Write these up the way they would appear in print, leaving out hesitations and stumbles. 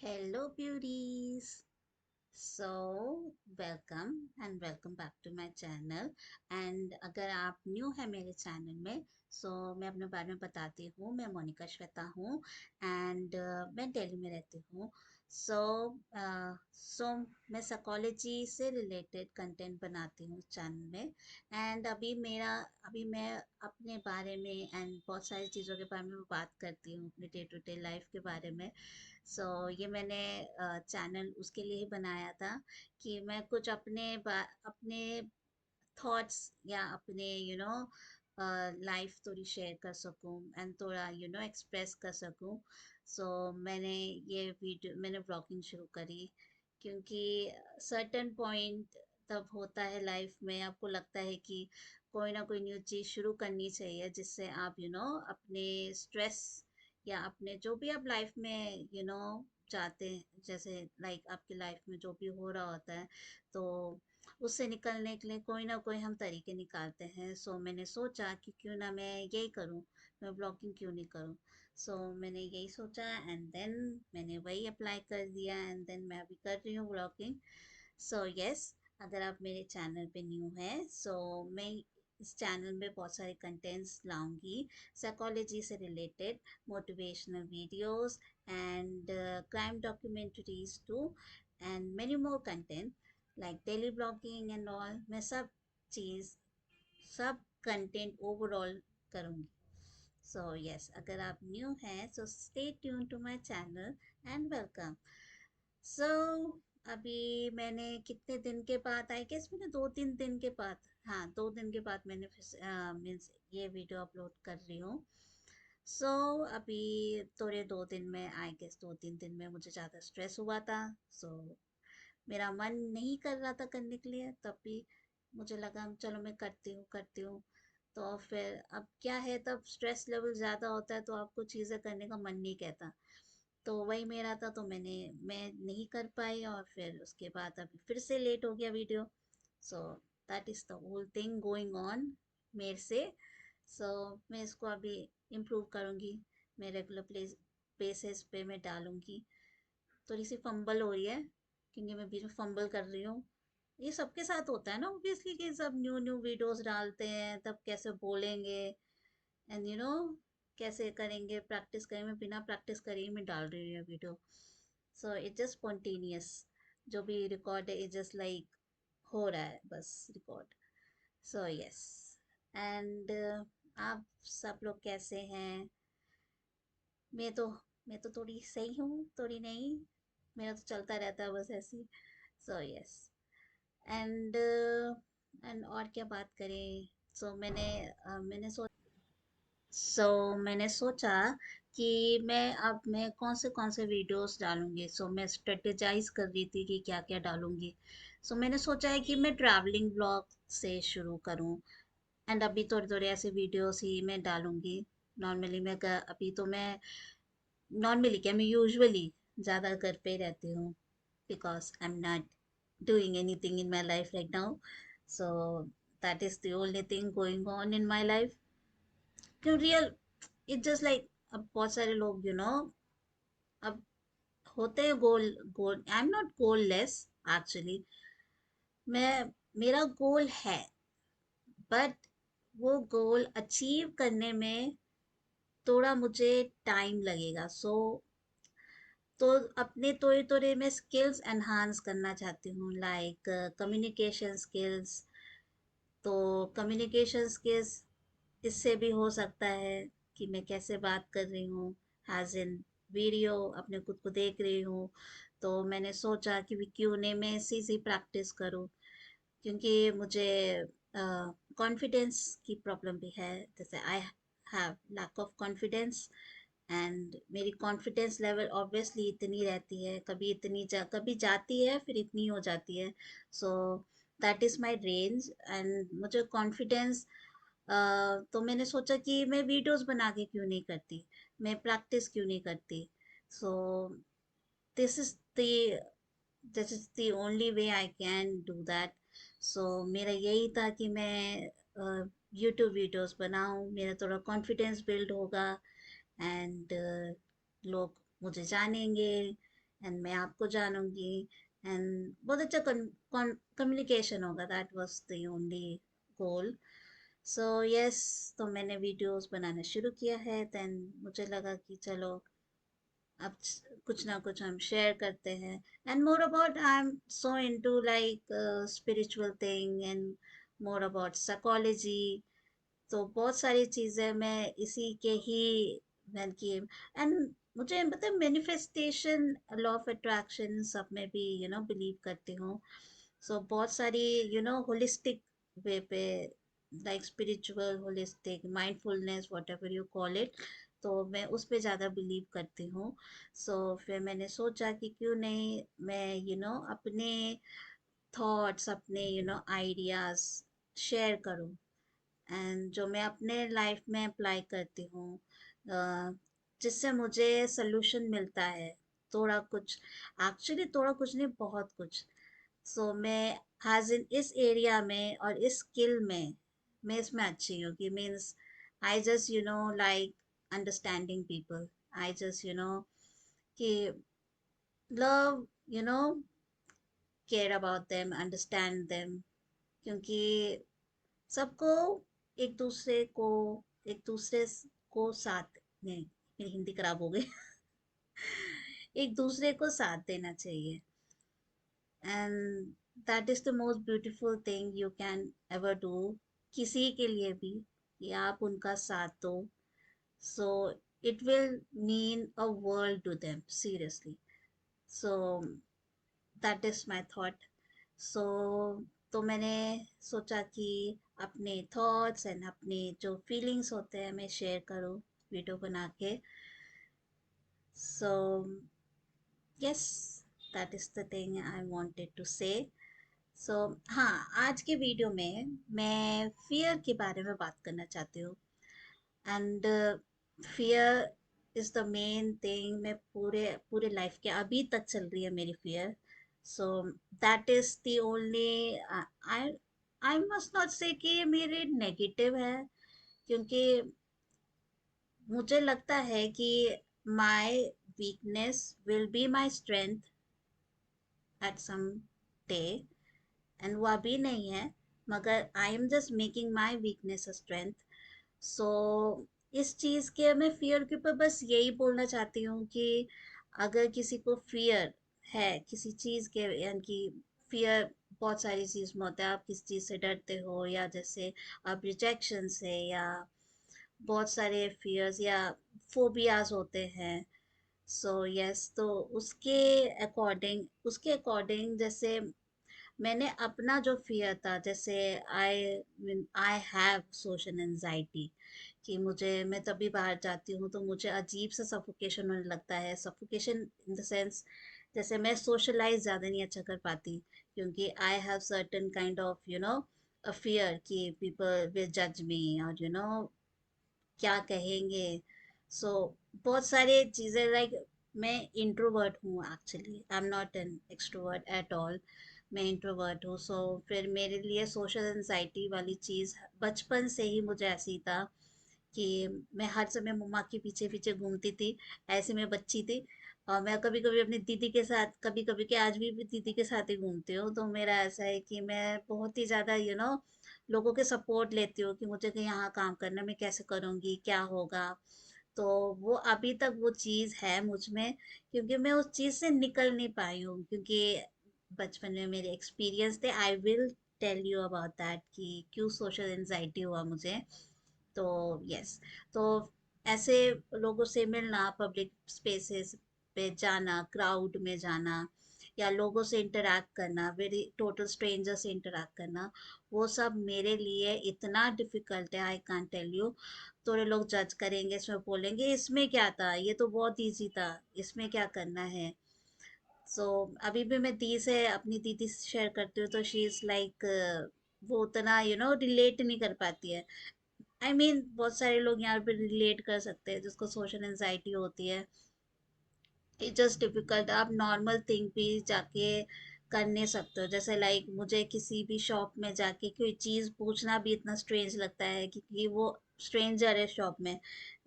Hello, beauties. So, welcome back to my channel. And अगर आप new है मेरे चैनल में मैं अपने बारे में बताती हूँ। मैं मोनिका श्वेता हूँ एंड मैं दिल्ली में रहती हूँ। सो सो मैं साइकोलॉजी से रिलेटेड कंटेंट बनाती हूँ चैनल में। एंड अभी मैं अपने बारे में एंड बहुत सारी चीज़ों के बारे में बात करती हूँ, अपने डे टू डे लाइफ के बारे में। ये मैंने चैनल उसके लिए ही बनाया था कि मैं कुछ अपने थॉट्स या अपने लाइफ थोड़ी शेयर कर सकूं एंड थोड़ा एक्सप्रेस कर सकूं। मैंने ब्लॉगिंग शुरू करी क्योंकि सर्टेन पॉइंट तब होता है लाइफ में, आपको लगता है कि कोई ना कोई न्यू चीज़ शुरू करनी चाहिए जिससे आप अपने स्ट्रेस या अपने जो भी आप लाइफ में चाहते हैं, जैसे लाइक आपकी लाइफ में जो भी हो रहा होता है, तो उससे निकलने के लिए कोई ना कोई हम तरीके निकालते हैं। मैंने सोचा कि क्यों ना मैं यही करूं, मैं ब्लॉगिंग क्यों नहीं करूं। मैंने यही सोचा एंड देन मैंने वही अप्लाई कर दिया एंड देन मैं अभी कर रही हूँ ब्लॉगिंग। यस, अगर आप मेरे चैनल पे न्यू है, मैं इस चैनल में बहुत सारे कंटेंट्स लाऊंगी, साइकोलॉजी से related, motivational videos and crime documentaries too and many more content like daily blogging and all. मैं चीज़ सब कंटेंट ओवरऑल करूँगी। यस, अगर आप न्यू हैं so stay tune to my channel and welcome. So अभी मैंने कितने दिन के बाद, आई गेस मैंने 2-3 दिन के बाद, हाँ 2 दिन के बाद मैंने फिर मीन्स ये वीडियो अपलोड कर रही हूँ। सो अभी थोड़े 2 दिन में, आई गेस 2-3 दिन में मुझे ज़्यादा स्ट्रेस हुआ था। सो मेरा मन नहीं कर रहा था करने के लिए, तब भी मुझे लगा चलो मैं करती हूँ। तो फिर अब क्या है, तब स्ट्रेस लेवल ज़्यादा होता है तो आपको चीज़ें करने का मन नहीं कहता। तो वही मेरा था, तो मैं नहीं कर पाई और फिर उसके बाद अभी फिर से लेट हो गया video. So that is the whole thing going on मेरे से। मैं इसको अभी इम्प्रूव करूँगी, मैं रेगुलर प्लेस बेसिस पे मैं डालूँगी। थोड़ी सी फंबल हो रही है क्योंकि मैं बीच में फंबल कर रही हूँ। ये सबके साथ होता है ना ऑब्वियसली, कि सब न्यू न्यू वीडियोस डालते हैं तब कैसे बोलेंगे एंड कैसे करेंगे, प्रैक्टिस करेंगे, मैं बिना प्रैक्टिस करे ही मैं डाल रही हूँ वीडियो। इट जस्ट स्पॉन्टेनियस, जो भी रिकॉर्ड है इट जस्ट लाइक हो रहा है बस रिकॉर्ड। यस। एंड आप सब लोग कैसे हैं? मैं तो मैं तो थोड़ी सही हूँ, थोड़ी नहीं, मेरा तो चलता रहता है बस ऐसे ही। यस। एंड और क्या बात करें। मैंने सोचा कि मैं कौन से वीडियोस डालूंगी। मैं स्ट्रेटेजाइज कर रही थी कि क्या क्या डालूंगी। मैंने सोचा है कि मैं ट्रैवलिंग ब्लॉग से शुरू करूं एंड अभी थोड़े थोड़े ऐसे वीडियोस ही मैं डालूंगी। नॉर्मली अभी तो मैं नॉर्मली क्या, मैं यूजुअली ज़्यादा घर पे ही रहती हूँ because I am not doing anything in my life right now. So that is the only thing going on in my life. क्यों रियल, इट जस्ट लाइक, अब बहुत सारे लोग अब होते हैं goal, I am not goalless actually. मेरा goal है, बट वो गोल अचीव करने में थोड़ा मुझे टाइम लगेगा। तो अपने थोड़े थोड़े मैं स्किल्स एनहांस करना चाहती हूँ, लाइक कम्युनिकेशन स्किल्स। तो कम्युनिकेशन स्किल्स इससे भी हो सकता है कि मैं कैसे बात कर रही हूँ, एज इन वीडियो अपने खुद को देख रही हूँ। तो मैंने सोचा कि भी क्यों नहीं मैं इसी से प्रैक्टिस करूँ, क्योंकि मुझे कॉन्फिडेंस की प्रॉब्लम भी है। जैसे I have lack of confidence and मेरी कॉन्फिडेंस लेवल ऑब्वियसली इतनी रहती है, कभी जाती है फिर इतनी हो जाती है। सो that is my range and मुझे कॉन्फिडेंस। तो मैंने सोचा कि मैं वीडियोस बना के क्यों नहीं करती, मैं प्रैक्टिस क्यों नहीं करती। So this is the this is the only way I can do that. मेरा यही था कि मैं यूट्यूब वीडियोस बनाऊं, मेरा थोड़ा कॉन्फिडेंस बिल्ड होगा एंड लोग मुझे जानेंगे एंड मैं आपको जानूंगी एंड बहुत अच्छा कम्युनिकेशन होगा। That was the only goal. So yes, तो मैंने वीडियोस बनाना शुरू किया है। देन मुझे लगा कि चलो अब कुछ ना कुछ हम शेयर करते हैं। And more about I am so into like spiritual thing and more about psychology. तो बहुत सारी चीज़ें मैं इसी के ही मन की। एंड मुझे मतलब मैनिफेस्टेशन, लॉ ऑफ अट्रैक्शन सब में भी बिलीव करती हूँ। सो बहुत सारी होलिस्टिक वे पे, like spiritual, holistic, mindfulness, what ever you call it. तो मैं उस पे ज़्यादा बिलीव करती हूँ। सो फिर मैंने सोचा कि क्यों नहीं मैं अपने थॉट्स, अपने आइडियाज़ शेयर करूँ, एंड जो मैं अपने लाइफ में अप्लाई करती हूँ, जिससे मुझे सोल्यूशन मिलता है। थोड़ा कुछ, एक्चुअली थोड़ा कुछ नहीं, बहुत कुछ। सो मैं एज इन इस एरिया में और इस स्किल में मैं इसमें अच्छी हूँ कि means I just like understanding people. I just कि love, care about them, understand them. क्योंकि सबको एक दूसरे को एक दूसरे को साथ नहीं, मेरी हिंदी खराब हो गई। एक दूसरे को साथ देना चाहिए। And that is the most beautiful thing you can ever do, किसी के लिए भी, कि आप उनका साथ दो। So it will mean a world to them, seriously. So that is my thought. So तो मैंने सोचा कि अपने थॉट्स एंड अपने जो फीलिंग्स होते हैं मैं शेयर करूँ वीडियो बना के। So yes, that is the thing I wanted to say. सो हाँ, आज के वीडियो में मैं फियर के बारे में बात करना चाहती हूँ। And fear is the main thing. मैं पूरे पूरे लाइफ के अभी तक चल रही है मेरी fear. So that is the only, I I must not से कि ये मेरे नेगेटिव है, क्योंकि मुझे लगता है कि my weakness will be my strength at some day. एंड वो अभी नहीं है, मगर I am just making my weakness a strength. So इस चीज़ के मैं फियर के ऊपर बस यही बोलना चाहती हूँ कि अगर किसी को फियर है किसी चीज़ के, यानी कि फियर बहुत सारी चीज़ में होता है। आप किस चीज़ से डरते हो, या जैसे आप रिजेक्शन से, या बहुत सारे फियर्स या फोबियाज होते हैं। सो यस, तो उसके अकॉर्डिंग जैसे मैंने अपना जो फियर था, जैसे आई आई हैव सोशल एंजाइटी, कि मुझे, मैं तभी बाहर जाती हूँ तो मुझे अजीब सा सफोकेशन होने लगता है। सफोकेशन इन द सेंस, जैसे मैं सोशलाइज ज़्यादा नहीं अच्छा कर पाती, क्योंकि I have certain kind of a fear कि पीपल विल जज मी, और क्या कहेंगे। सो बहुत सारे चीज़ें, लाइक मैं इंट्रोवर्ट हूँ actually, I am not an extrovert at all. मैं इंट्रोवर्ट हूँ। सो फिर मेरे लिए सोशल एंजाइटी वाली चीज़ बचपन से ही मुझे ऐसी था कि मैं हर समय मम्मा के पीछे पीछे घूमती थी। ऐसे मैं बच्ची थी, और मैं कभी कभी अपनी दीदी के साथ, कभी कभी के आज भी दीदी के साथ ही घूमती हूँ। तो मेरा ऐसा है कि मैं बहुत ही ज़्यादा लोगों के सपोर्ट लेती हूँ कि मुझे कहीं यहाँ काम करना, मैं कैसे करूँगी, क्या होगा। तो वो अभी तक वो चीज़ है मुझ में, क्योंकि मैं उस चीज़ से निकल नहीं पाई हूँ, क्योंकि बचपन में मेरे एक्सपीरियंस थे। I will tell you about that कि क्यों सोशल एंजाइटी हुआ मुझे। तो यस, तो ऐसे लोगों से मिलना, पब्लिक स्पेसेस पे जाना, क्राउड में जाना, या लोगों से इंटरेक्ट करना, वेरी टोटल स्ट्रेंजर से इंटरेक्ट करना, वो सब मेरे लिए इतना डिफिकल्ट है, आई कांट टेल यू। थोड़े लोग जज करेंगे, इसमें बोलेंगे इसमें क्या था, ये तो बहुत इजी था, इसमें क्या करना है। सो अभी भी मैं दी से अपनी दीदी से शेयर करती हूँ तो शी इज़ लाइक, वो उतना रिलेट नहीं कर पाती है। आई मीन बहुत सारे लोग यहाँ पे रिलेट कर सकते हैं जिसको सोशल एंजाइटी होती है। It's just difficult. आप नॉर्मल थिंग भी जाके कर नहीं सकते हो, जैसे लाइक मुझे किसी भी शॉप में जाके कोई चीज़ पूछना भी इतना स्ट्रेंज लगता है, क्योंकि वो स्ट्रेंजर है शॉप में,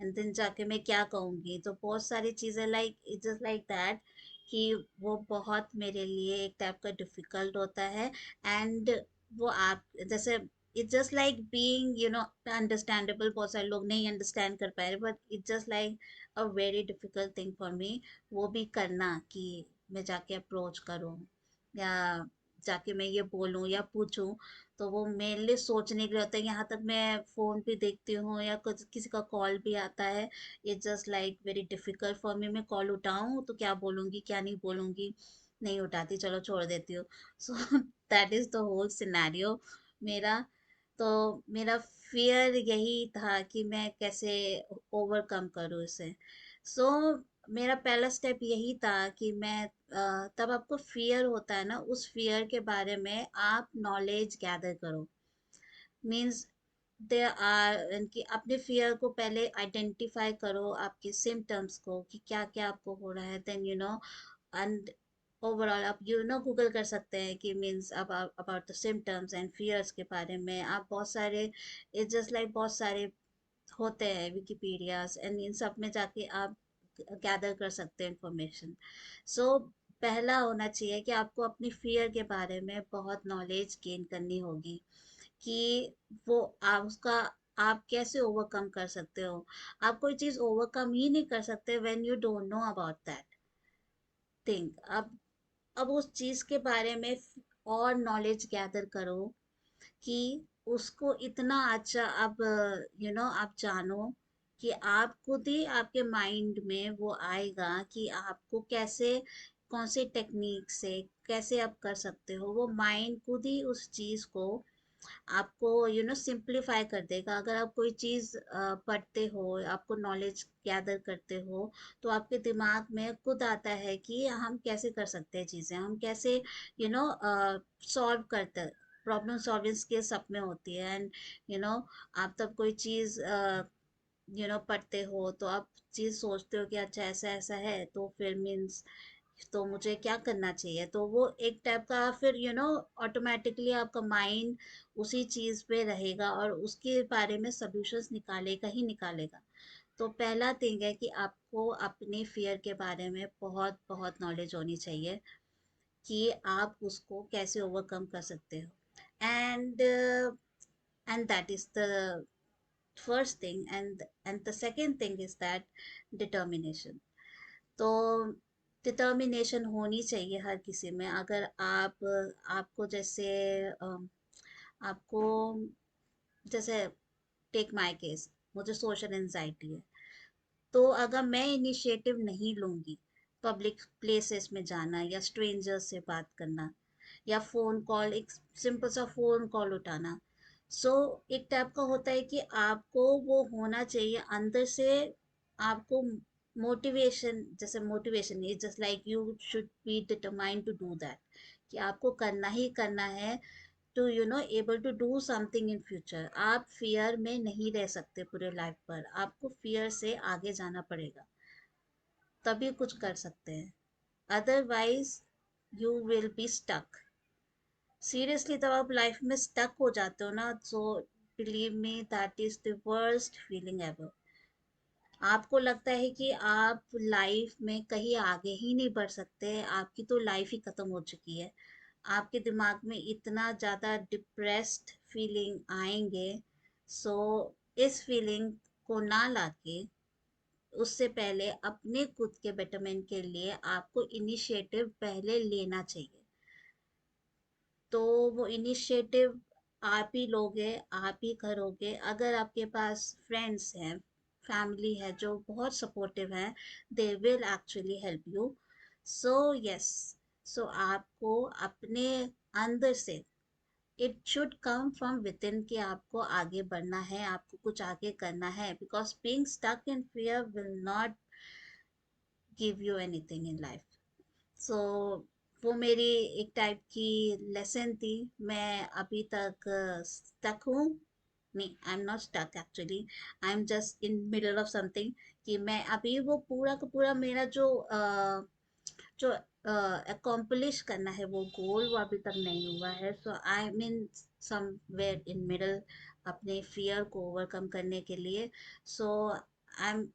एंड देन जाके मैं क्या कहूँगी। तो बहुत सारी चीज़ें like it's just like that, कि वो बहुत मेरे लिए एक टाइप का डिफिकल्ट होता है। एंड वो आप जैसे it's just like being understandable, बहुत सारे लोग नहीं अंडरस्टैंड कर पा रहे, but it's just like a very difficult thing for me, वो भी करना कि मैं जाके अप्रोच करूं या जाके मैं ये बोलूं या पूछूं। तो वो मेरे लिए सोचने के लिए होता है। यहाँ तक मैं फोन पे देखती हूँ या कुछ किसी का कॉल भी आता है, it's just like very difficult for me. मैं कॉल उठाऊं तो क्या बोलूंगी क्या नहीं बोलूंगी, नहीं उठाती, चलो छोड़ देती हूँ। So that is the whole scenario मेरा। तो मेरा फियर यही था कि मैं कैसे ओवरकम करूँ इसे। सो मेरा पहला स्टेप यही था कि मैं तब आपको फियर होता है ना, उस फियर के बारे में आप नॉलेज गैदर करो। मीन्स दे आर कि अपने फियर को पहले आइडेंटिफाई करो, आपके सिम्टम्स को कि क्या क्या आपको हो रहा है। देन एंड ओवरऑल आप गूगल कर सकते हैं कि means about the symptoms and fears के बारे में आप बहुत सारे, इट्स जस्ट लाइक बहुत सारे होते हैं विकिपीडियाज, एंड इन सब में जाके आप गैदर कर सकते हैं इंफॉर्मेशन। सो पहला होना चाहिए कि आपको अपनी फियर के बारे में बहुत नॉलेज गेन करनी होगी कि वो आप उसका आप कैसे ओवरकम कर सकते हो। आप कोई चीज ओवरकम ही नहीं कर सकते when you don't know about that thing. अब उस चीज के बारे में और नॉलेज गैदर करो कि उसको इतना अच्छा अब आप जानो कि आप खुद ही आपके माइंड में वो आएगा कि आपको कैसे, कौन से टेक्निक से कैसे आप कर सकते हो। वो माइंड खुद ही उस चीज को आपको सिंप्लीफाई कर देगा। अगर आप कोई चीज़ पढ़ते हो, आपको नॉलेज गैदर करते हो, तो आपके दिमाग में खुद आता है कि हम कैसे कर सकते हैं चीज़ें, हम कैसे सॉल्व करते हैं। प्रॉब्लम सॉल्विंग स्किल्स सब में होती है। एंड आप तब कोई चीज़ पढ़ते हो तो आप चीज़ सोचते हो कि अच्छा ऐसा ऐसा है, तो फिर मीन्स तो मुझे क्या करना चाहिए। तो वो एक टाइप का फिर ऑटोमेटिकली आपका माइंड उसी चीज पे रहेगा और उसके बारे में सॉल्यूशंस निकालेगा ही निकालेगा। तो पहला थिंग है कि आपको अपने फियर के बारे में बहुत बहुत नॉलेज होनी चाहिए कि आप उसको कैसे ओवरकम कर सकते हो। And and that is the first thing. And the second thing is that determination. तो डिटर्मिनेशन होनी चाहिए हर किसी में। अगर आपको जैसे आपको जैसे टेक माय केस, मुझे सोशल एंजाइटी है। तो अगर मैं इनिशिएटिव नहीं लूंगी पब्लिक प्लेसेस में जाना या स्ट्रेंजर्स से बात करना या फोन कॉल, एक सिंपल सा फोन कॉल उठाना, सो एक टाइप का होता है कि आपको वो होना चाहिए अंदर से। आपको मोटिवेशन, जैसे motivation is just like you should be determined to do that, कि आपको करना ही करना है to able to do something in future. आप फियर में नहीं रह सकते पूरे लाइफ पर, आपको फियर से आगे जाना पड़ेगा, तभी कुछ कर सकते हैं। Otherwise you will be stuck. Seriously तब आप लाइफ में स्टक हो जाते हो ना, so believe me that is the worst feeling ever. आपको लगता है कि आप लाइफ में कहीं आगे ही नहीं बढ़ सकते, आपकी तो लाइफ ही खत्म हो चुकी है। आपके दिमाग में इतना ज़्यादा डिप्रेस्ड फीलिंग आएंगे। सो इस फीलिंग को ना लाके, उससे पहले अपने खुद के बेटरमेंट के लिए आपको इनिशिएटिव पहले लेना चाहिए। तो वो इनिशिएटिव आप ही लोगे, आप ही करोगे। अगर आपके पास फ्रेंड्स हैं, फैमिली है जो बहुत सपोर्टिव है, they will actually help you. So yes, so आपको अपने अंदर से, it should come from within कि आपको आगे बढ़ना है, आपको कुछ आगे करना है। Because being stuck in fear will not give you anything in life. So वो मेरी एक टाइप की लेसन थी। मैं अभी तक स्टक हूँ, नहीं I am not stuck actually, I am just in middle of something. कि मैं अभी वो पूरा का पूरा मेरा जो अकॉम्प्लिश करना है वो गोल, वो अभी तक नहीं हुआ है। So I mean somewhere in middle अपने फियर को ओवरकम करने के लिए। So I am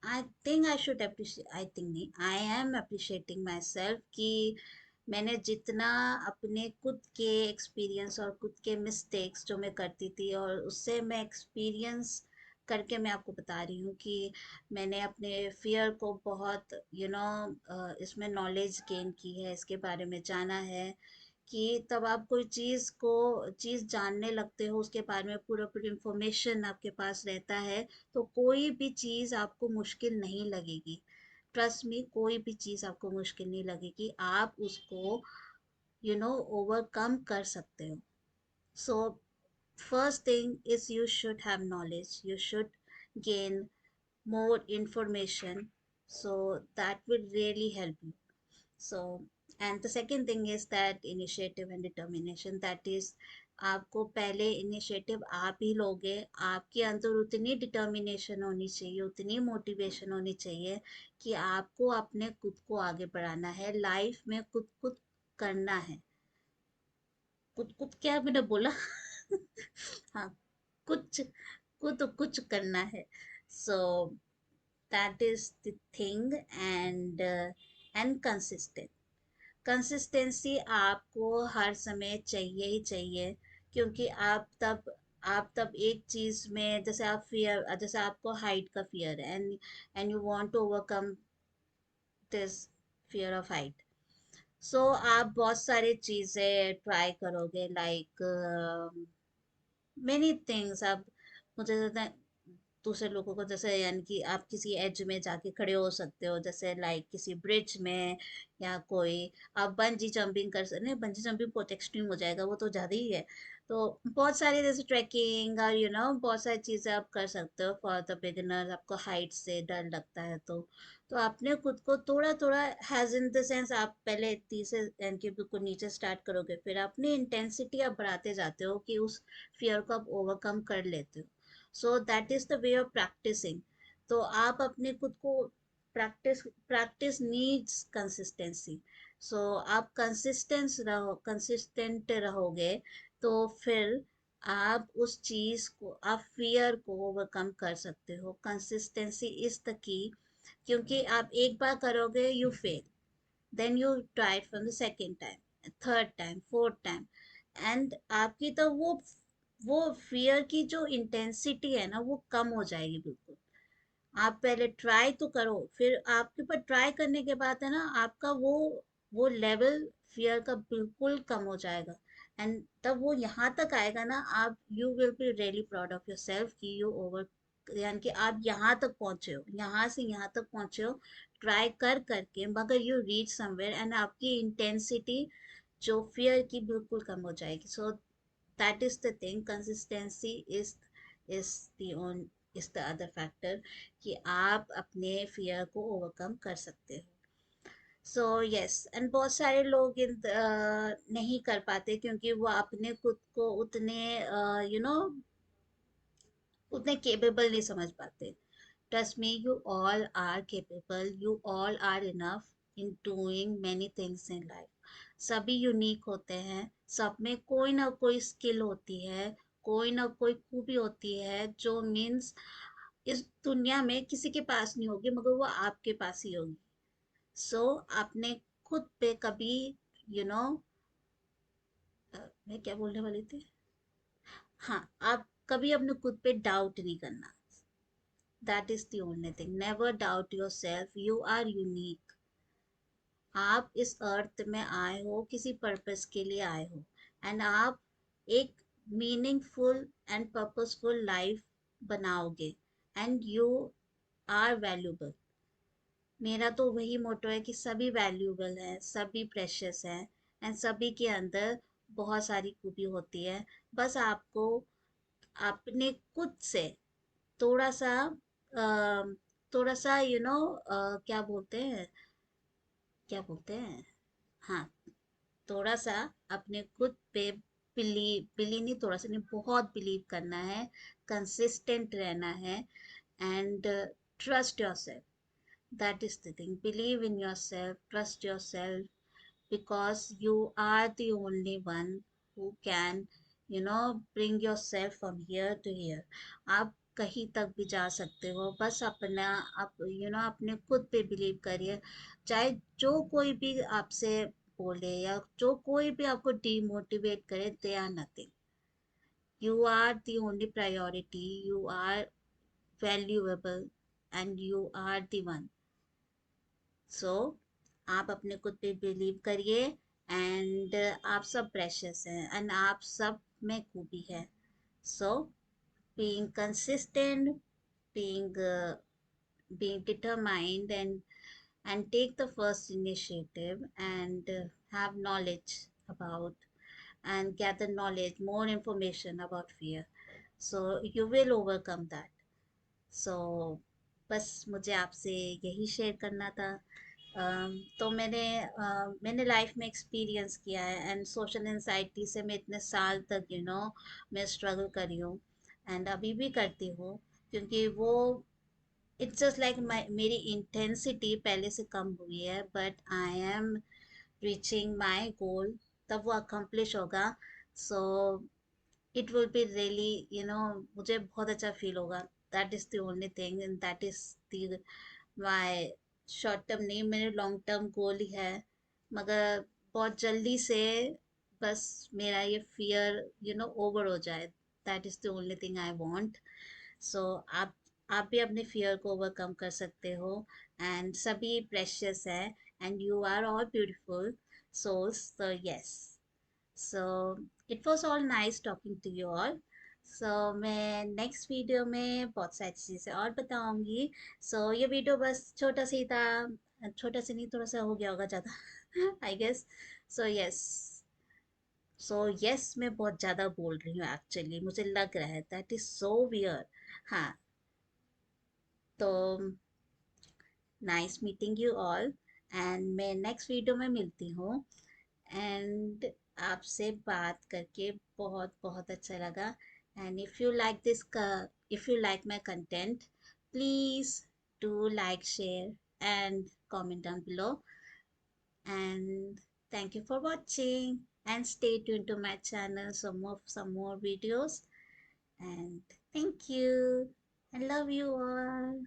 I think I should appreciate, I think नहीं, I am appreciating myself कि मैंने जितना अपने खुद के एक्सपीरियंस और खुद के मिस्टेक्स जो मैं करती थी और उससे मैं एक्सपीरियंस करके मैं आपको बता रही हूँ कि मैंने अपने फियर को बहुत इसमें नॉलेज गेन की है, इसके बारे में जाना है कि तब आप कोई चीज़ जानने लगते हो, उसके बारे में पूरा पूरी इंफॉर्मेशन आपके पास रहता है, तो कोई भी चीज़ आपको मुश्किल नहीं लगेगी। ट्रस्ट मी, कोई भी चीज़ आपको मुश्किल नहीं लगेगी, आप उसको ओवरकम कर सकते हो। So first thing is you should have knowledge, you should gain more information, so that will really help you. So, and the second thing is that initiative and determination, that is आपको पहले initiative आप ही लोगे, आपके अंदर उतनी determination होनी चाहिए, उतनी मोटिवेशन होनी चाहिए कि आपको अपने खुद को आगे बढ़ाना है लाइफ में, खुद खुद करना है। खुद खुद क्या मैंने बोला? हाँ, कुछ खुद कुछ करना है। सो that is the thing. And consistent, consistency आपको हर समय चाहिए ही चाहिए, क्योंकि आप तब एक चीज में, जैसे आप फियर, जैसे आपको हाइट का फियर है and you want to overcome this fear of height, so आप बहुत सारी चीजें ट्राई करोगे, लाइक मेनी थिंग्स। आप मुझे दूसरे लोगों को, जैसे यानी कि आप किसी एज में जाके खड़े हो सकते हो, जैसे लाइक किसी ब्रिज में, या कोई आप बंजी जंपिंग कर सकते, नहीं बंजी जंपिंग बहुत एक्सट्रीम हो जाएगा, वो तो ज़्यादा ही है। तो बहुत सारी जैसे ट्रैकिंग और बहुत सारी चीज़ें आप कर सकते हो फॉर द बिगिनर। आपको हाइट से डर लगता है तो आपने खुद को थोड़ा थोड़ा, हैज इन द सेंस, आप पहले 30 से यानी कि बिल्कुल नीचे स्टार्ट करोगे, फिर अपनी इंटेंसिटी आप बढ़ाते जाते हो कि उस फियर को आप ओवरकम कर लेते हो। So that is the way of practising. तो आप अपने खुद को practice practice needs consistency. So आप कंसिस्टेंट रहोगे, तो फिर आप उस चीज को, आप फियर को ओवरकम कर सकते हो। कंसिस्टेंसी इज द की, क्योंकि आप एक बार करोगे, you fail, then you try it from the second time, third time, fourth time, and आपकी तो वो फियर की जो इंटेंसिटी है ना, वो कम हो जाएगी बिल्कुल। आप पहले ट्राई तो करो, फिर आपके ऊपर ट्राई करने के बाद है ना, आपका वो लेवल फियर का बिल्कुल कम हो जाएगा। एंड तब वो यहाँ तक आएगा ना, आप you will be really proud of your self कि यू ओवर, यानी कि आप यहाँ तक पहुँचे हो, यहाँ से यहाँ तक पहुँचे हो ट्राई कर करके, मगर यू रीच समवेयर एंड आपकी इंटेंसिटी जो फियर की बिल्कुल कम हो जाएगी। सो that is the thing, consistency is the on is the other factor कि आप अपने फियर को ओवरकम कर सकते हो। सो यस, एंड बहुत सारे लोग नहीं कर पाते, क्योंकि वो अपने खुद को उतने यू नो उतने केपेबल नहीं समझ पाते। Trust me, you all are capable, you all are enough in doing many things in life. सभी यूनिक होते हैं, सब में कोई ना कोई स्किल होती है, कोई ना कोई खूबी होती है, जो मीन्स इस दुनिया में किसी के पास नहीं होगी, मगर वो आपके पास ही होगी। सो आपने खुद पे कभी यू you नो know, मैं क्या बोलने वाली थी, हाँ, आप कभी अपने खुद पे डाउट नहीं करना। That is the only thing, never doubt yourself, you are unique. आप इस अर्थ में आए हो, किसी पर्पस के लिए आए हो, एंड आप एक मीनिंगफुल एंड पर्पसफुल लाइफ बनाओगे, एंड यू आर वैल्यूबल। मेरा तो वही मोटो है कि सभी वैल्यूबल है, सभी प्रेशियस है, एंड सभी के अंदर बहुत सारी खूबी होती है। बस आपको अपने खुद से थोड़ा सा थोड़ा सा क्या बोलते हैं, क्या बोलते हैं, हाँ, थोड़ा सा अपने खुद पे बिलीव नहीं, थोड़ा सा नहीं, बहुत बिलीव करना है, कंसिस्टेंट रहना है, and trust your self. That is the thing, believe in your self, trust your self, because you are the only one who can bring yourself from here to here. आप कहीं तक भी जा सकते हो। बस अपना आप अपने खुद पे बिलीव करिए। चाहे जो कोई भी आपसे बोले या जो कोई भी आपको डिमोटिवेट करे, they are nothing. You are the only priority. You are valuable and you are the one. So आप अपने खुद पे बिलीव करिए। एंड आप सब प्रेशियस हैं एंड आप सब में खूबी है। सो being consistent, being being determined, and take the first initiative, and have knowledge about, and gather knowledge, more information about fear, so you will overcome that. So बस मुझे आपसे यही शेयर करना था। तो मैंने लाइफ में एक्सपीरियंस किया है एंड सोशल एंजाइटी से मैं इतने साल तक मैं स्ट्रगल करी हूँ एंड अभी भी करती हूँ। क्योंकि वो इट्स जस्ट लाइक मेरी इंटेंसिटी पहले से कम हुई है, but I am reaching my goal. तब वो अकम्प्लिश होगा। So it will be really मुझे बहुत अच्छा फील होगा। That is the only thing and that is the my short term नहीं, मेरे लॉन्ग टर्म गोल ही है। मगर बहुत जल्दी से बस मेरा ये फियर ओवर हो जाए। That is the only thing I want. So आप भी अपने फियर को ओवरकम कर सकते हो। एंड सभी प्रेशियस है and you are all beautiful souls. So yes, so it was all nice talking to you all. So मैं नेक्स्ट वीडियो में बहुत सारी चीज़ें और बताऊंगी। So ये वीडियो बस छोटा सा ही था। छोटा सा नहीं, थोड़ा सा हो गया होगा ज़्यादा I guess. So yes, so yes मैं बहुत ज़्यादा बोल रही हूँ एक्चुअली, मुझे लग रहा है दैट इज़ सो वियर। हाँ, तो nice meeting you all and मैं नेक्स्ट वीडियो में मिलती हूँ। एंड आपसे बात करके बहुत बहुत अच्छा लगा। And if you like my content, please do like, share and comment down below. And thank you for watching, and stay tuned to my channel, some more videos. And thank you. I love you all.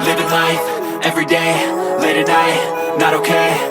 Living life, everyday, late at night, not okay.